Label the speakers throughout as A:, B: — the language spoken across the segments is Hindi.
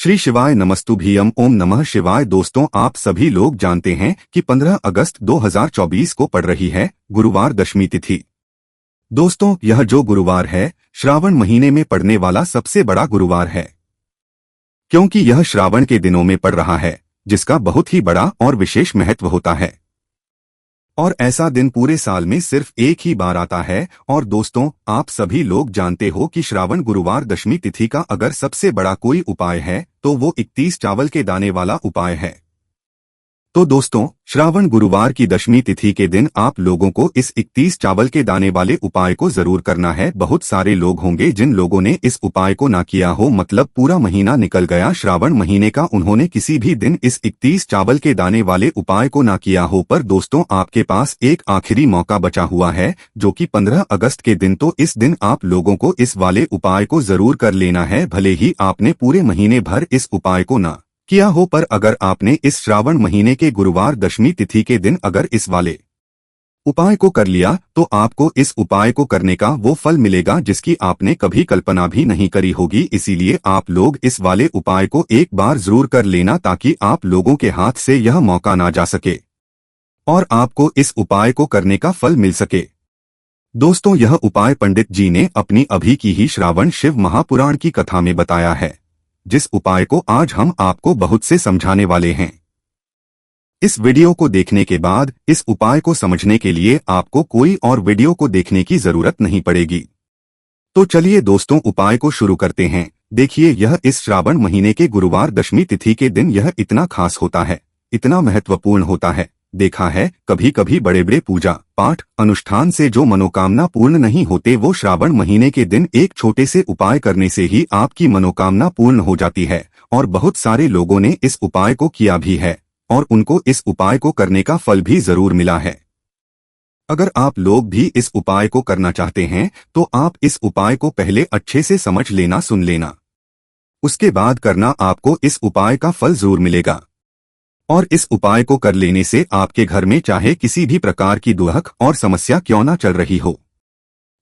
A: श्री शिवाय नमस्तुभ्यम ओम नमः शिवाय। दोस्तों, आप सभी लोग जानते हैं कि 15 अगस्त 2024 को पड़ रही है गुरुवार दशमी तिथि। दोस्तों, यह जो गुरुवार है श्रावण महीने में पड़ने वाला सबसे बड़ा गुरुवार है, क्योंकि यह श्रावण के दिनों में पड़ रहा है, जिसका बहुत ही बड़ा और विशेष महत्व होता है। और ऐसा दिन पूरे साल में सिर्फ एक ही बार आता है। और दोस्तों, आप सभी लोग जानते हो कि श्रावण गुरुवार दशमी तिथि का अगर सबसे बड़ा कोई उपाय है तो वो 31 चावल के दाने वाला उपाय है। तो दोस्तों, श्रावण गुरुवार की दशमी तिथि के दिन आप लोगों को इस 31 चावल के दाने वाले उपाय को जरूर करना है। बहुत सारे लोग होंगे जिन लोगों ने इस उपाय को ना किया हो, मतलब पूरा महीना निकल गया श्रावण महीने का, उन्होंने किसी भी दिन इस 31 चावल के दाने वाले उपाय को ना किया हो। पर दोस्तों, आपके पास एक आखिरी मौका बचा हुआ है, जो कि 15 अगस्त के दिन। तो इस दिन आप लोगों को इस वाले उपाय को जरूर कर लेना है, भले ही आपने पूरे महीने भर इस उपाय को ना किया हो। पर अगर आपने इस श्रावण महीने के गुरुवार दशमी तिथि के दिन अगर इस वाले उपाय को कर लिया तो आपको इस उपाय को करने का वो फल मिलेगा जिसकी आपने कभी कल्पना भी नहीं करी होगी। इसीलिए आप लोग इस वाले उपाय को एक बार जरूर कर लेना, ताकि आप लोगों के हाथ से यह मौका ना जा सके और आपको इस उपाय को करने का फल मिल सके। दोस्तों, यह उपाय पंडित जी ने अपनी अभी की ही श्रावण शिव महापुराण की कथा में बताया है, जिस उपाय को आज हम आपको बहुत से समझाने वाले हैं। इस वीडियो को देखने के बाद इस उपाय को समझने के लिए आपको कोई और वीडियो को देखने की जरूरत नहीं पड़ेगी। तो चलिए दोस्तों, उपाय को शुरू करते हैं। देखिए, यह इस श्रावण महीने के गुरुवार दशमी तिथि के दिन यह इतना खास होता है, इतना महत्वपूर्ण होता है। देखा है, कभी कभी बड़े बड़े पूजा पाठ अनुष्ठान से जो मनोकामना पूर्ण नहीं होते, वो श्रावण महीने के दिन एक छोटे से उपाय करने से ही आपकी मनोकामना पूर्ण हो जाती है। और बहुत सारे लोगों ने इस उपाय को किया भी है और उनको इस उपाय को करने का फल भी जरूर मिला है। अगर आप लोग भी इस उपाय को करना चाहते हैं तो आप इस उपाय को पहले अच्छे से समझ लेना, सुन लेना, उसके बाद करना। आपको इस उपाय का फल जरूर मिलेगा। और इस उपाय को कर लेने से आपके घर में चाहे किसी भी प्रकार की दुख और समस्या क्यों ना चल रही हो,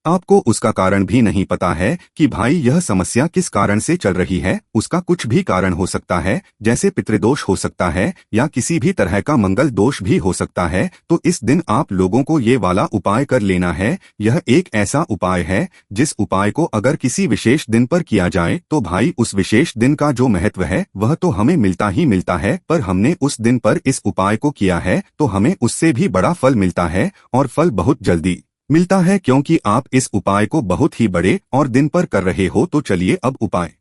A: आपको उसका कारण भी नहीं पता है कि भाई यह समस्या किस कारण से चल रही है। उसका कुछ भी कारण हो सकता है, जैसे पितृदोष हो सकता है या किसी भी तरह का मंगल दोष भी हो सकता है। तो इस दिन आप लोगों को ये वाला उपाय कर लेना है। यह एक ऐसा उपाय है जिस उपाय को अगर किसी विशेष दिन पर किया जाए तो भाई उस विशेष दिन का जो महत्व है वह तो हमें मिलता ही मिलता है। पर हमने उस दिन पर इस उपाय को किया है तो हमें उससे भी बड़ा फल मिलता है, और फल बहुत जल्दी मिलता है, क्योंकि आप इस उपाय को बहुत ही बड़े और दिन पर कर रहे हो। तो चलिए अब उपाय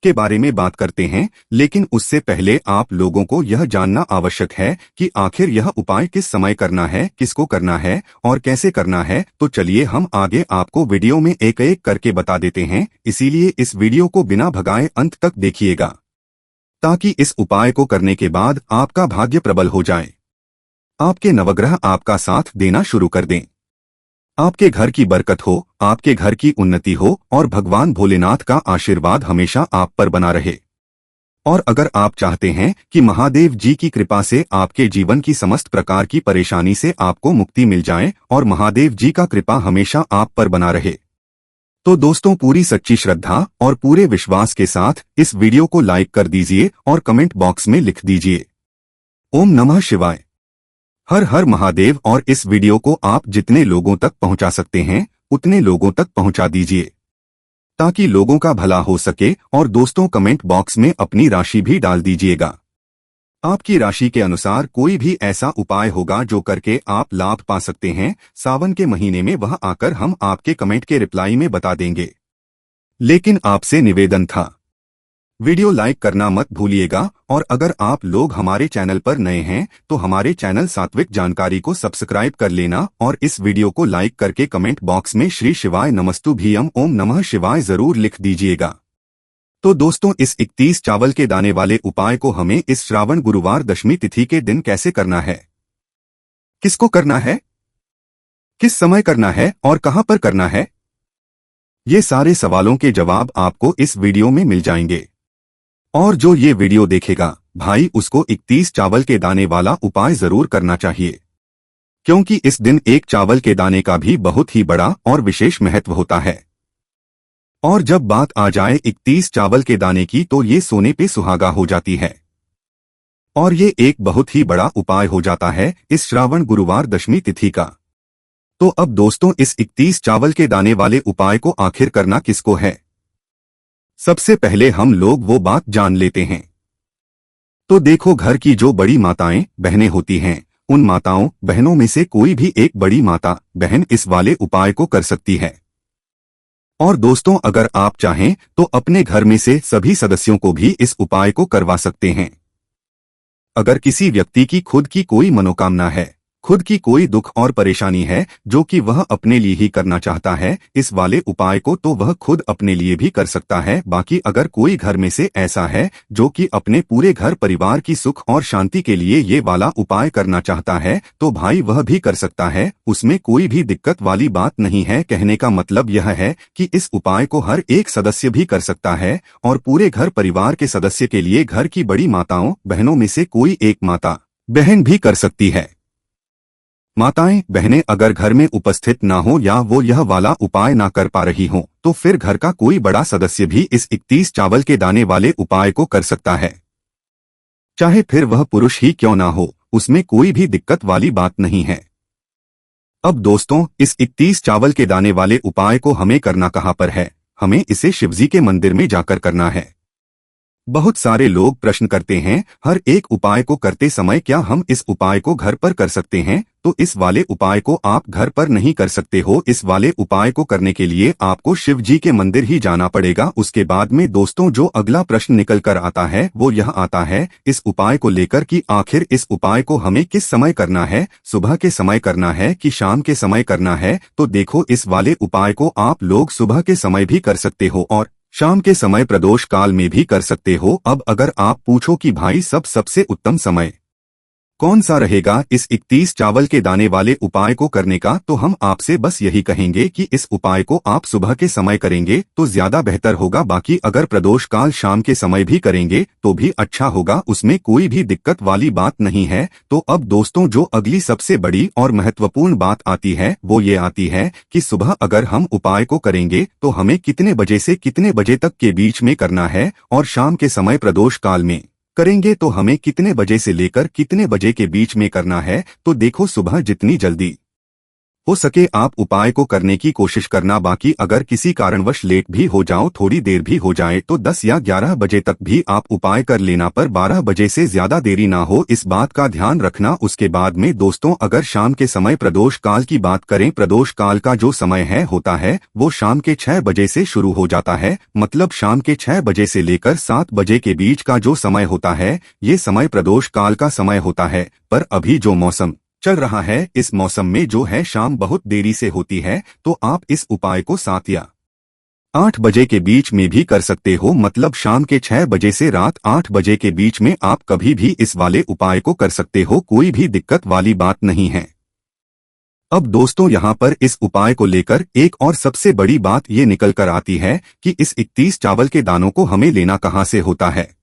A: के बारे में बात करते हैं, लेकिन उससे पहले आप लोगों को यह जानना आवश्यक है कि आखिर यह उपाय किस समय करना है, किसको करना है और कैसे करना है। तो चलिए हम आगे आपको वीडियो में एक एक करके बता देते हैं। इसीलिए इस वीडियो को बिना भगाए अंत तक देखिएगा, ताकि इस उपाय को करने के बाद आपका भाग्य प्रबल हो जाए, आपके नवग्रह आपका साथ देना शुरू कर दें, आपके घर की बरकत हो, आपके घर की उन्नति हो और भगवान भोलेनाथ का आशीर्वाद हमेशा आप पर बना रहे। और अगर आप चाहते हैं कि महादेव जी की कृपा से आपके जीवन की समस्त प्रकार की परेशानी से आपको मुक्ति मिल जाए और महादेव जी का कृपा हमेशा आप पर बना रहे, तो दोस्तों पूरी सच्ची श्रद्धा और पूरे विश्वास के साथ इस वीडियो को लाइक कर दीजिए और कमेंट बॉक्स में लिख दीजिए ओम नमः शिवाय, हर हर महादेव। और इस वीडियो को आप जितने लोगों तक पहुंचा सकते हैं उतने लोगों तक पहुंचा दीजिए, ताकि लोगों का भला हो सके। और दोस्तों, कमेंट बॉक्स में अपनी राशि भी डाल दीजिएगा। आपकी राशि के अनुसार कोई भी ऐसा उपाय होगा जो करके आप लाभ पा सकते हैं सावन के महीने में, वह आकर हम आपके कमेंट के रिप्लाई में बता देंगे। लेकिन आपसे निवेदन था, वीडियो लाइक करना मत भूलिएगा। और अगर आप लोग हमारे चैनल पर नए हैं तो हमारे चैनल सात्विक जानकारी को सब्सक्राइब कर लेना और इस वीडियो को लाइक करके कमेंट बॉक्स में श्री शिवाय नमस्तुभ्यम ओम नमः शिवाय जरूर लिख दीजिएगा। तो दोस्तों, इस 31 चावल के दाने वाले उपाय को हमें इस श्रावण गुरुवार दशमी तिथि के दिन कैसे करना है, किसको करना है, किस समय करना है और कहां पर करना है, ये सारे सवालों के जवाब आपको इस वीडियो में मिल जाएंगे। और जो ये वीडियो देखेगा भाई, उसको 31 चावल के दाने वाला उपाय जरूर करना चाहिए, क्योंकि इस दिन एक चावल के दाने का भी बहुत ही बड़ा और विशेष महत्व होता है। और जब बात आ जाए 31 चावल के दाने की तो ये सोने पे सुहागा हो जाती है और ये एक बहुत ही बड़ा उपाय हो जाता है इस श्रावण गुरुवार दशमी तिथि का। तो अब दोस्तों इस 31 चावल के दाने वाले उपाय को आखिर करना किसको है, सबसे पहले हम लोग वो बात जान लेते हैं। तो देखो, घर की जो बड़ी माताएं बहनें होती हैं, उन माताओं बहनों में से कोई भी एक बड़ी माता बहन इस वाले उपाय को कर सकती है। और दोस्तों अगर आप चाहें तो अपने घर में से सभी सदस्यों को भी इस उपाय को करवा सकते हैं। अगर किसी व्यक्ति की खुद की कोई मनोकामना है, खुद की कोई दुख और परेशानी है जो कि वह अपने लिए ही करना चाहता है इस वाले उपाय को, तो वह खुद अपने लिए भी कर सकता है। बाकी अगर कोई घर में से ऐसा है जो कि अपने पूरे घर परिवार की सुख और शांति के लिए ये वाला उपाय करना चाहता है तो भाई वह भी कर सकता है, उसमें कोई भी दिक्कत वाली बात नहीं है। कहने का मतलब यह है कि इस उपाय को हर एक सदस्य भी कर सकता है और पूरे घर परिवार के सदस्य के लिए घर की बड़ी माताओं बहनों में से कोई एक माता बहन भी कर सकती है। माताएं बहनें अगर घर में उपस्थित ना हो या वो यह वाला उपाय ना कर पा रही हो तो फिर घर का कोई बड़ा सदस्य भी इस 31 चावल के दाने वाले उपाय को कर सकता है, चाहे फिर वह पुरुष ही क्यों ना हो, उसमें कोई भी दिक्कत वाली बात नहीं है। अब दोस्तों इस 31 चावल के दाने वाले उपाय को हमें करना कहाँ पर है, हमें इसे शिवजी के मंदिर में जाकर करना है। बहुत सारे लोग प्रश्न करते हैं हर एक उपाय को करते समय क्या हम इस उपाय को घर पर कर सकते हैं, तो इस वाले उपाय को आप घर पर नहीं कर सकते हो। इस वाले उपाय को करने के लिए आपको शिव जी के मंदिर ही जाना पड़ेगा। उसके बाद में दोस्तों जो अगला प्रश्न निकल कर आता है वो यह आता है इस उपाय को लेकर कि आखिर इस उपाय को हमें किस समय करना है, सुबह के समय करना है कि शाम के समय करना है। तो देखो इस वाले उपाय को आप लोग सुबह के समय भी कर सकते हो और शाम के समय प्रदोष काल में भी कर सकते हो। अब अगर आप पूछो कि भाई सबसे उत्तम समय कौन सा रहेगा इस 31 चावल के दाने वाले उपाय को करने का, तो हम आपसे बस यही कहेंगे कि इस उपाय को आप सुबह के समय करेंगे तो ज्यादा बेहतर होगा। बाकी अगर प्रदोष काल शाम के समय भी करेंगे तो भी अच्छा होगा, उसमें कोई भी दिक्कत वाली बात नहीं है। तो अब दोस्तों जो अगली सबसे बड़ी और महत्वपूर्ण बात आती है वो ये आती है कि सुबह अगर हम उपाय को करेंगे तो हमें कितने बजे से कितने बजे तक के बीच में करना है और शाम के समय प्रदोष काल में करेंगे तो हमें कितने बजे से लेकर कितने बजे के बीच में करना है। तो देखो सुबह जितनी जल्दी हो सके आप उपाय को करने की कोशिश करना। बाकी अगर किसी कारणवश लेट भी हो जाओ, थोड़ी देर भी हो जाए तो 10 या 11 बजे तक भी आप उपाय कर लेना, पर 12 बजे से ज्यादा देरी ना हो, इस बात का ध्यान रखना। उसके बाद में दोस्तों अगर शाम के समय प्रदोष काल की बात करें, प्रदोष काल का जो समय है होता है वो शाम के 6 बजे से शुरू हो जाता है। मतलब शाम के 6 बजे से लेकर 7 बजे के बीच का जो समय होता है ये समय प्रदोष काल का समय होता है। पर अभी जो मौसम चल रहा है इस मौसम में जो है शाम बहुत देरी से होती है, तो आप इस उपाय को 7 या 8 बजे के बीच में भी कर सकते हो। मतलब शाम के 6 बजे से रात 8 बजे के बीच में आप कभी भी इस वाले उपाय को कर सकते हो, कोई भी दिक्कत वाली बात नहीं है। अब दोस्तों यहाँ पर इस उपाय को लेकर एक और सबसे बड़ी बात ये निकल कर आती है कि इस 31 चावल के दानों को हमें लेना कहाँ से होता है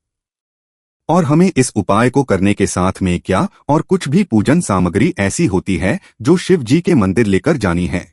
A: और हमें इस उपाय को करने के साथ में क्या और कुछ भी पूजन सामग्री ऐसी होती है जो शिव जी के मंदिर लेकर जानी है।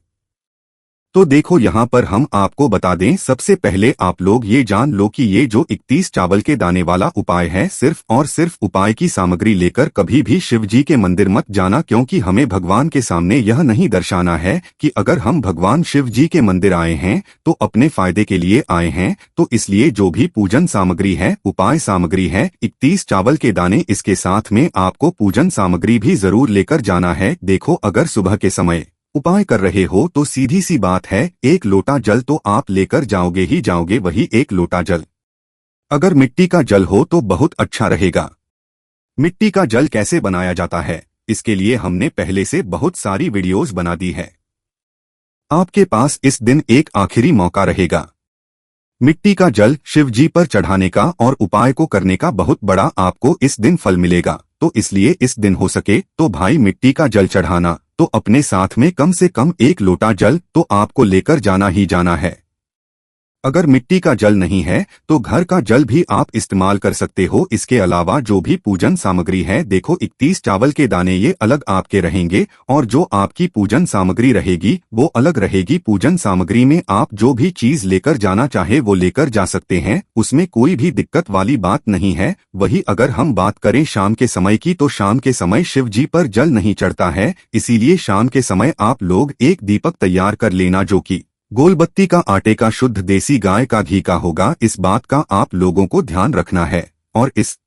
A: तो देखो यहाँ पर हम आपको बता दें, सबसे पहले आप लोग ये जान लो कि ये जो 31 चावल के दाने वाला उपाय है सिर्फ और सिर्फ उपाय की सामग्री लेकर कभी भी शिव जी के मंदिर मत जाना, क्योंकि हमें भगवान के सामने यह नहीं दर्शाना है कि अगर हम भगवान शिव जी के मंदिर आए हैं तो अपने फायदे के लिए आए हैं। तो इसलिए जो भी पूजन सामग्री है, उपाय सामग्री है, 31 चावल के दाने, इसके साथ में आपको पूजन सामग्री भी जरूर लेकर जाना है। देखो अगर सुबह के समय उपाय कर रहे हो तो सीधी सी बात है 1 लोटा जल तो आप लेकर जाओगे ही जाओगे, वही 1 लोटा जल अगर मिट्टी का जल हो तो बहुत अच्छा रहेगा। मिट्टी का जल कैसे बनाया जाता है इसके लिए हमने पहले से बहुत सारी वीडियोस बना दी है। आपके पास इस दिन एक आखिरी मौका रहेगा मिट्टी का जल शिव जी पर चढ़ाने का और उपाय को करने का बहुत बड़ा आपको इस दिन फल मिलेगा। तो इसलिए इस दिन हो सके तो भाई मिट्टी का जल चढ़ाना, तो अपने साथ में कम से कम 1 लोटा जल तो आपको लेकर जाना ही जाना है। अगर मिट्टी का जल नहीं है तो घर का जल भी आप इस्तेमाल कर सकते हो। इसके अलावा जो भी पूजन सामग्री है, देखो 31 चावल के दाने ये अलग आपके रहेंगे और जो आपकी पूजन सामग्री रहेगी वो अलग रहेगी। पूजन सामग्री में आप जो भी चीज लेकर जाना चाहे वो लेकर जा सकते हैं, उसमें कोई भी दिक्कत वाली बात नहीं है। वही अगर हम बात करें शाम के समय की, तो शाम के समय शिव जी पर जल नहीं चढ़ता है, इसीलिए शाम के समय आप लोग एक दीपक तैयार कर लेना जो कि गोलबत्ती का, आटे का, शुद्ध देसी गाय का घी का होगा। इस बात का आप लोगों को ध्यान रखना है। और इस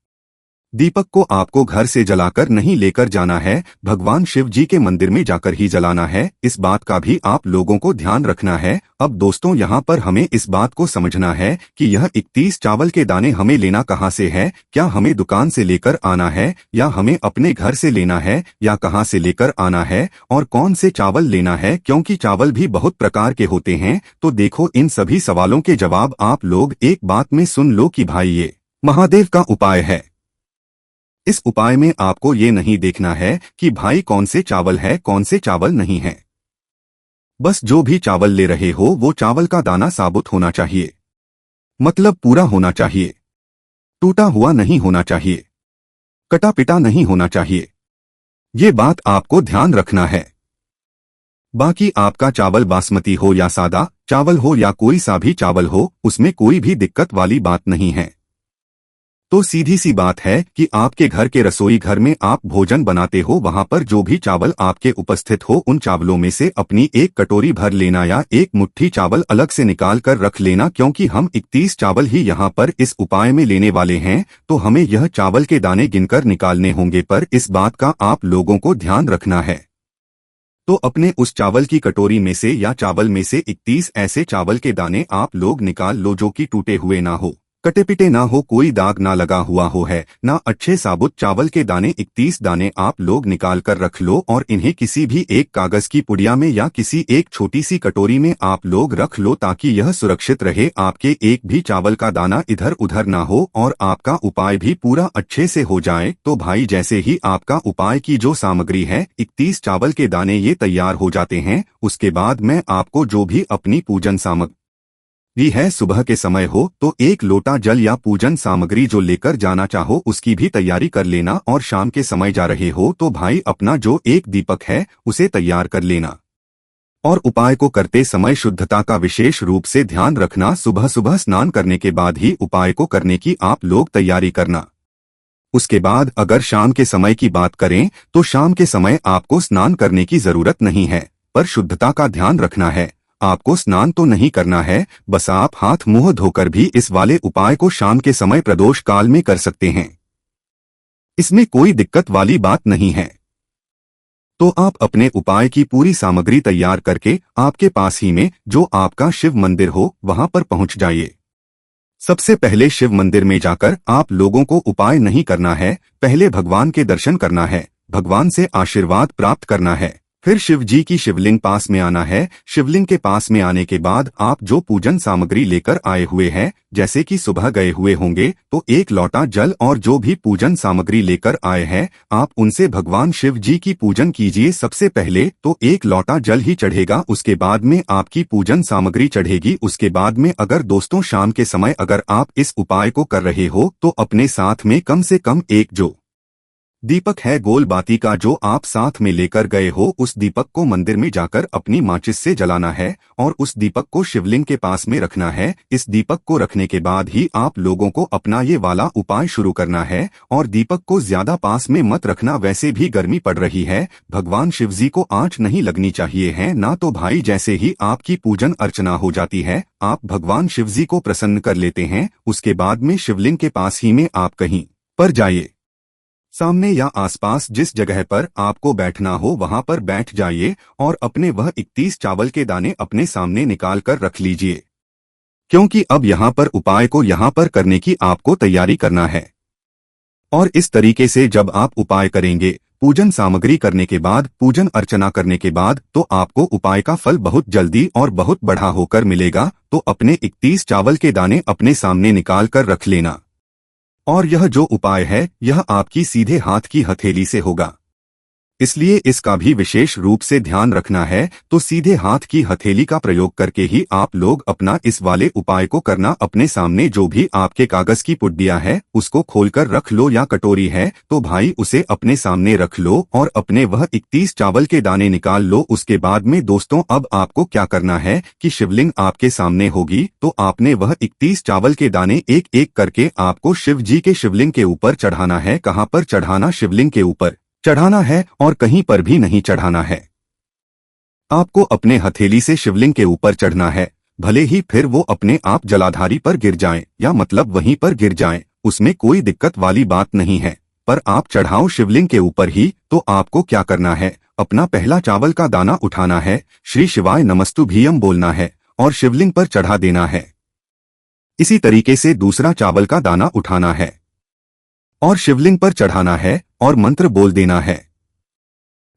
A: दीपक को आपको घर से जलाकर नहीं लेकर जाना है, भगवान शिव जी के मंदिर में जाकर ही जलाना है। इस बात का भी आप लोगों को ध्यान रखना है। अब दोस्तों यहाँ पर हमें इस बात को समझना है कि यह 31 चावल के दाने हमें लेना कहाँ से है। क्या हमें दुकान से लेकर आना है या हमें अपने घर से लेना है या कहाँ से लेकर आना है और कौन से चावल लेना है, क्योंकि चावल भी बहुत प्रकार के होते हैं। तो देखो इन सभी सवालों के जवाब आप लोग एक बात में सुन लो कि भाई ये महादेव का उपाय है। इस उपाय में आपको ये नहीं देखना है कि भाई कौन से चावल है कौन से चावल नहीं है। बस जो भी चावल ले रहे हो वो चावल का दाना साबुत होना चाहिए, मतलब पूरा होना चाहिए, टूटा हुआ नहीं होना चाहिए, कटा पिटा नहीं होना चाहिए। ये बात आपको ध्यान रखना है। बाकी आपका चावल बासमती हो या सादा चावल हो या कोई सा भी चावल हो, उसमें कोई भी दिक्कत वाली बात नहीं है। तो सीधी सी बात है कि आपके घर के रसोई घर में आप भोजन बनाते हो, वहां पर जो भी चावल आपके उपस्थित हो उन चावलों में से अपनी एक कटोरी भर लेना या एक मुट्ठी चावल अलग से निकाल कर रख लेना, क्योंकि हम 31 चावल ही यहाँ पर इस उपाय में लेने वाले हैं। तो हमें यह चावल के दाने गिनकर निकालने होंगे, पर इस बात का आप लोगों को ध्यान रखना है। तो अपने उस चावल की कटोरी में से या चावल में से 31 ऐसे चावल के दाने आप लोग निकाल लो जो कि टूटे हुए ना हो, कटे पिटे ना हो, कोई दाग ना लगा हुआ हो है ना, अच्छे साबुत चावल के दाने 31 दाने आप लोग निकाल कर रख लो और इन्हें किसी भी एक कागज की पुड़िया में या किसी एक छोटी सी कटोरी में आप लोग रख लो, ताकि यह सुरक्षित रहे, आपके एक भी चावल का दाना इधर उधर ना हो और आपका उपाय भी पूरा अच्छे से हो जाए। तो भाई जैसे ही आपका उपाय की जो सामग्री है 31 चावल के दाने ये तैयार हो जाते हैं, उसके बाद मैं आपको जो भी अपनी पूजन सामग्री है, सुबह के समय हो तो एक लोटा जल या पूजन सामग्री जो लेकर जाना चाहो उसकी भी तैयारी कर लेना, और शाम के समय जा रहे हो तो भाई अपना जो एक दीपक है उसे तैयार कर लेना। और उपाय को करते समय शुद्धता का विशेष रूप से ध्यान रखना। सुबह सुबह स्नान करने के बाद ही उपाय को करने की आप लोग तैयारी करना। उसके बाद अगर शाम के समय की बात करें तो शाम के समय आपको स्नान करने की जरूरत नहीं है, पर शुद्धता का ध्यान रखना है। आपको स्नान तो नहीं करना है, बस आप हाथ मुंह धोकर भी इस वाले उपाय को शाम के समय प्रदोष काल में कर सकते हैं, इसमें कोई दिक्कत वाली बात नहीं है। तो आप अपने उपाय की पूरी सामग्री तैयार करके आपके पास ही में जो आपका शिव मंदिर हो वहां पर पहुंच जाइए। सबसे पहले शिव मंदिर में जाकर आप लोगों को उपाय नहीं करना है, पहले भगवान के दर्शन करना है, भगवान से आशीर्वाद प्राप्त करना है। फिर शिव जी की शिवलिंग पास में आना है। शिवलिंग के पास में आने के बाद आप जो पूजन सामग्री लेकर आए हुए हैं, जैसे कि सुबह गए हुए होंगे तो एक लोटा जल और जो भी पूजन सामग्री लेकर आए हैं आप उनसे भगवान शिव जी की पूजन कीजिए। सबसे पहले तो एक लोटा जल ही चढ़ेगा, उसके बाद में आपकी पूजन सामग्री चढ़ेगी। उसके बाद में अगर दोस्तों शाम के समय अगर आप इस उपाय को कर रहे हो तो अपने साथ में कम से कम एक जो दीपक है गोल बाती का जो आप साथ में लेकर गए हो, उस दीपक को मंदिर में जाकर अपनी माचिस से जलाना है और उस दीपक को शिवलिंग के पास में रखना है। इस दीपक को रखने के बाद ही आप लोगों को अपना ये वाला उपाय शुरू करना है। और दीपक को ज्यादा पास में मत रखना, वैसे भी गर्मी पड़ रही है, भगवान शिवजी को आंच नहीं लगनी चाहिए है ना। तो भाई जैसे ही आपकी पूजन अर्चना हो जाती है, आप भगवान शिवजी को प्रसन्न कर लेते हैं, उसके बाद में शिवलिंग के पास ही में आप कहीं पर जाइए, सामने या आसपास जिस जगह पर आपको बैठना हो वहां पर बैठ जाइए और अपने वह 31 चावल के दाने अपने सामने निकाल कर रख लीजिए, क्योंकि अब यहाँ पर उपाय को यहाँ पर करने की आपको तैयारी करना है। और इस तरीके से जब आप उपाय करेंगे, पूजन सामग्री करने के बाद, पूजन अर्चना करने के बाद, तो आपको उपाय का फल बहुत जल्दी और बहुत बढ़ा होकर मिलेगा। तो अपने 31 चावल के दाने अपने सामने निकाल कर रख लेना। और यह जो उपाय है यह आपकी सीधे हाथ की हथेली से होगा। इसलिए इसका भी विशेष रूप से ध्यान रखना है। तो सीधे हाथ की हथेली का प्रयोग करके ही आप लोग अपना इस वाले उपाय को करना। अपने सामने जो भी आपके कागज की पुड्डिया है उसको खोलकर रख लो, या कटोरी है तो भाई उसे अपने सामने रख लो और अपने वह 31 चावल के दाने निकाल लो। उसके बाद में दोस्तों अब आपको क्या करना है कि शिवलिंग आपके सामने होगी तो आपने वह 31 चावल के दाने एक एक करके आपको शिव जी के शिवलिंग के ऊपर चढ़ाना है। कहाँ पर चढ़ाना? शिवलिंग के ऊपर चढ़ाना है और कहीं पर भी नहीं चढ़ाना है। आपको अपने हथेली से शिवलिंग के ऊपर चढ़ना है, भले ही फिर वो अपने आप जलाधारी पर गिर जाएं या मतलब वहीं पर गिर जाएं, उसमें कोई दिक्कत वाली बात नहीं है। पर आप चढ़ाओ शिवलिंग के ऊपर ही। तो आपको क्या करना है? अपना पहला चावल का दाना उठाना है, श्री शिवाय नमस्तुभ्यम बोलना है और शिवलिंग पर चढ़ा देना है। इसी तरीके से दूसरा चावल का दाना उठाना है और शिवलिंग पर चढ़ाना है और मंत्र बोल देना है।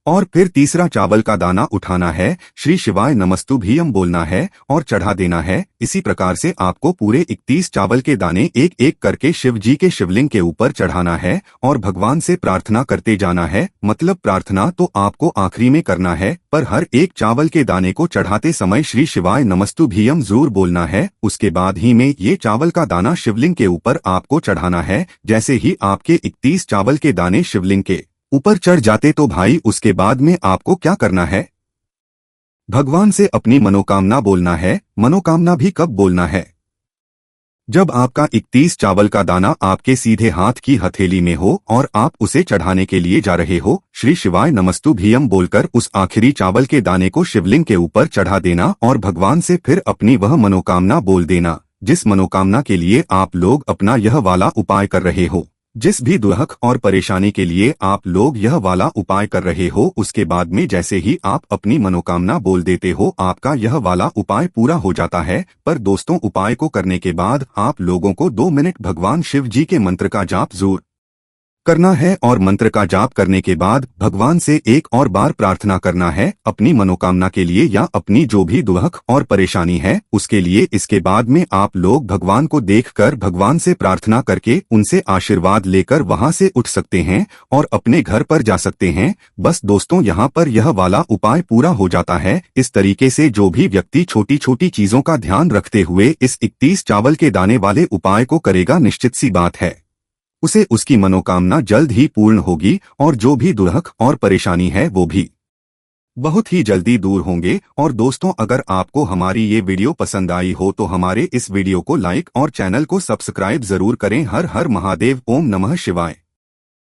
A: और फिर तीसरा चावल का दाना उठाना है, श्री शिवाय नमस्तुभ्यम बोलना है और चढ़ा देना है। इसी प्रकार से आपको पूरे 31 चावल के दाने एक एक करके शिव जी के शिवलिंग के ऊपर चढ़ाना है और भगवान से प्रार्थना करते जाना है। मतलब प्रार्थना तो आपको आखिरी में करना है, पर हर एक चावल के दाने को चढ़ाते समय श्री शिवाय नमस्तुभ्यम जरूर बोलना है। उसके बाद ही में ये चावल का दाना शिवलिंग के ऊपर आपको चढ़ाना है। जैसे ही आपके 31 चावल के दाने शिवलिंग के ऊपर चढ़ जाते तो भाई उसके बाद में आपको क्या करना है? भगवान से अपनी मनोकामना बोलना है। मनोकामना भी कब बोलना है? जब आपका 31 चावल का दाना आपके सीधे हाथ की हथेली में हो और आप उसे चढ़ाने के लिए जा रहे हो। श्री शिवाय नमस्तुभ्यम बोलकर उस आखिरी चावल के दाने को शिवलिंग के ऊपर चढ़ा देना और भगवान से फिर अपनी वह मनोकामना बोल देना, जिस मनोकामना के लिए आप लोग अपना यह वाला उपाय कर रहे हो। जिस भी दुख और परेशानी के लिए आप लोग यह वाला उपाय कर रहे हो, उसके बाद में जैसे ही आप अपनी मनोकामना बोल देते हो आपका यह वाला उपाय पूरा हो जाता है। पर दोस्तों उपाय को करने के बाद आप लोगों को 2 मिनट भगवान शिव जी के मंत्र का जाप जरूर करना है और मंत्र का जाप करने के बाद भगवान से एक और बार प्रार्थना करना है अपनी मनोकामना के लिए या अपनी जो भी दुख और परेशानी है उसके लिए। इसके बाद में आप लोग भगवान को देखकर भगवान से प्रार्थना करके उनसे आशीर्वाद लेकर वहां से उठ सकते हैं और अपने घर पर जा सकते हैं। बस दोस्तों यहाँ पर यह वाला उपाय पूरा हो जाता है। इस तरीके से जो भी व्यक्ति छोटी छोटी चीजों का ध्यान रखते हुए इस 31 चावल के दाने वाले उपाय को करेगा, निश्चित सी बात है उसे उसकी मनोकामना जल्द ही पूर्ण होगी और जो भी दुख और परेशानी है वो भी बहुत ही जल्दी दूर होंगे। और दोस्तों अगर आपको हमारी ये वीडियो पसंद आई हो तो हमारे इस वीडियो को लाइक और चैनल को सब्सक्राइब जरूर करें। हर हर महादेव, ओम नमः शिवाय।